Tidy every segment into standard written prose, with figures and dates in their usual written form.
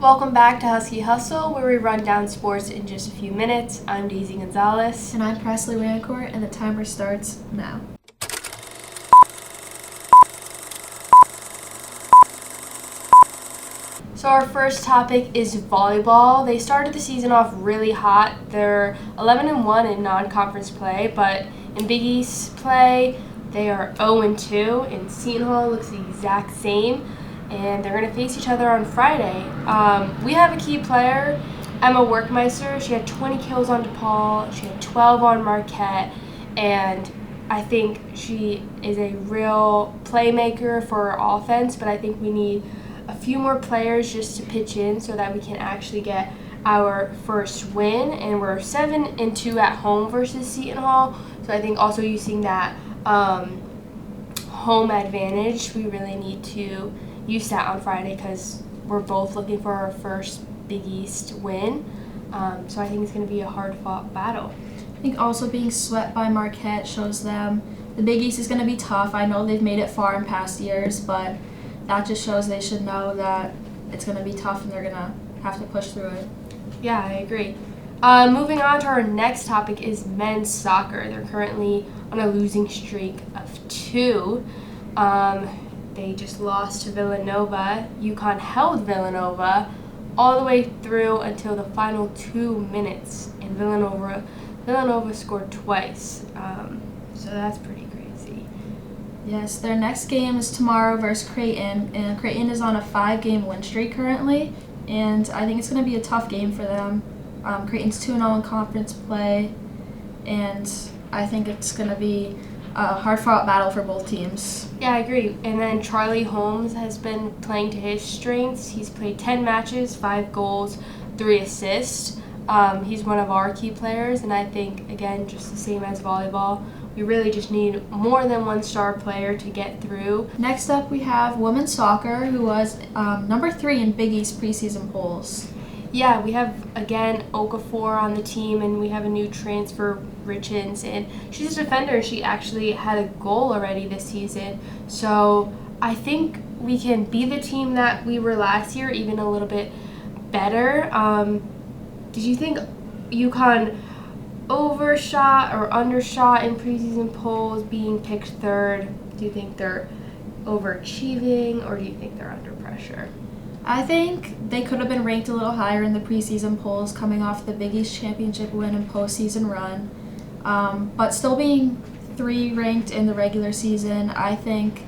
Welcome back to Husky Hustle, where we run down sports in just a few minutes. I'm Daisy Gonzalez. And I'm Presley Rancourt, and the timer starts now. So our first topic is volleyball. They started the season off really hot. They're 11-1 in non-conference play, but in Big East play, they are 0-2. In Seton Hall, looks the exact same, and they're going to face each other on Friday. We have a key player, Emma Workmeister. She had 20 kills on DePaul. She had 12 on Marquette, and I think she is a real playmaker for our offense, but I think we need a few more players just to pitch in so that we can actually get our first win. And we're 7-2 at home versus Seton Hall, so I think also using that home advantage, we really need to use that on Friday because we're both looking for our first Big East win. So I think it's going to be a hard-fought battle. I think also being swept by Marquette shows them the Big East is going to be tough. I know they've made it far in past years, but that just shows they should know that it's going to be tough and they're going to have to push through it. Yeah, I agree. Moving on to our next topic is men's soccer. They're currently on a losing streak of 2. They just lost to Villanova. UConn held Villanova all the way through until the final 2 minutes, and Villanova scored twice. So that's pretty crazy. Yes, their next game is tomorrow versus Creighton, and Creighton is on a 5-game win streak currently, and I think it's going to be a tough game for them. Creighton's 2-0 in conference play, and I think it's going to be a hard-fought battle for both teams. Yeah, I agree. And then Charlie Holmes has been playing to his strengths. He's played 10 matches, 5 goals, 3 assists. He's one of our key players, and I think, again, just the same as volleyball, we really just need more than one star player to get through. Next up, we have women's soccer, who was number 3 in Big East preseason polls. Yeah, we have, again, Okafor on the team, and we have a new transfer, Richens, and she's a defender. She actually had a goal already this season. So I think we can be the team that we were last year, even a little bit better. Did you think UConn overshot or undershot in preseason polls, being picked 3rd? Do you think they're overachieving, or do you think they're under pressure? I think they could have been ranked a little higher in the preseason polls coming off the Big East championship win and postseason run. But still being 3 ranked in the regular season, I think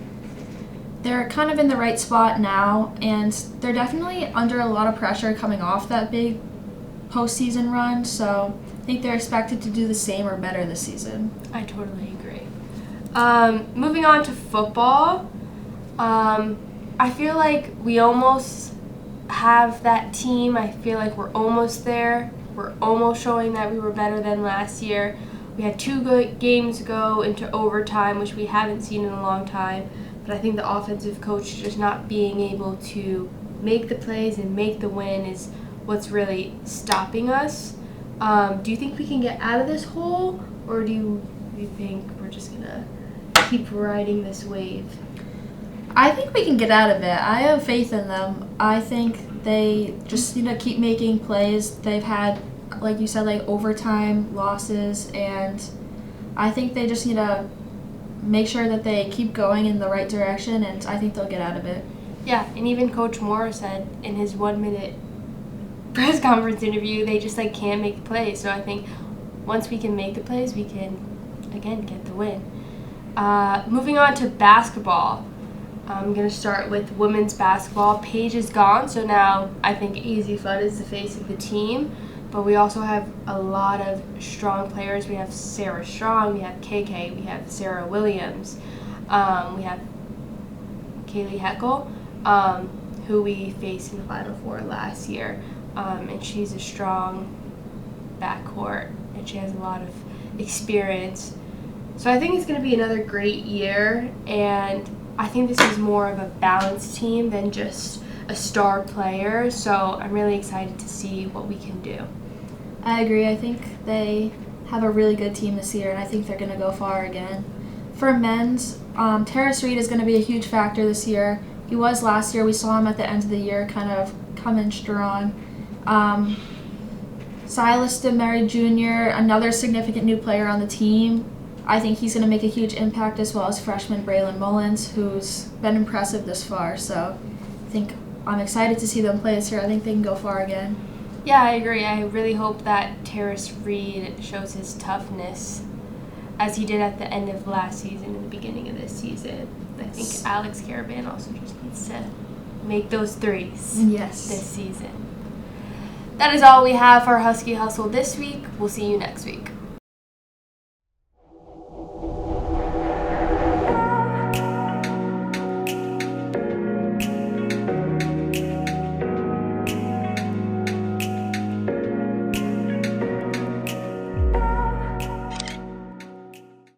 they're kind of in the right spot now, and they're definitely under a lot of pressure coming off that big postseason run, so I think they're expected to do the same or better this season. I totally agree. Moving on to football, I feel like we almost have that team. I feel like we're almost there. We're almost showing that we were better than last year. We had 2 good games go into overtime, which we haven't seen in a long time. But I think the offensive coach just not being able to make the plays and make the win is what's really stopping us. Do you think we can get out of this hole, or do you think we're just going to keep riding this wave? I think we can get out of it. I have faith in them. I think they just need to keep making plays. They've had, like you said, like overtime losses, and I think they just need to make sure that they keep going in the right direction, and I think they'll get out of it. Yeah, and even Coach Moore said in his 1-minute press conference interview, they just can't make the plays. So I think once we can make the plays, we can, again, get the win. Moving on to basketball. I'm going to start with women's basketball. Paige is gone, so now I think Easy Flood is the face of the team. But we also have a lot of strong players. We have Sarah Strong, we have KK, we have Sarah Williams, we have Kaylee Heckel, who we faced in the Final Four last year. And she's a strong backcourt, and she has a lot of experience. So I think it's going to be another great year, and I think this is more of a balanced team than just a star player, so I'm really excited to see what we can do. I agree. I think they have a really good team this year, and I think they're going to go far again. For men's, Terrace Reed is going to be a huge factor this year. He was last year. We saw him at the end of the year kind of come in strong. Silas DeMary Jr., another significant new player on the team. I think he's going to make a huge impact, as well as freshman Braylon Mullins, who's been impressive this far. So I think I'm excited to see them play this year. I think they can go far again. Yeah, I agree. I really hope that Terrace Reed shows his toughness as he did at the end of last season and the beginning of this season. I think Alex Caravan also just needs to make those threes this season. That is all we have for Husky Hustle this week. We'll see you next week.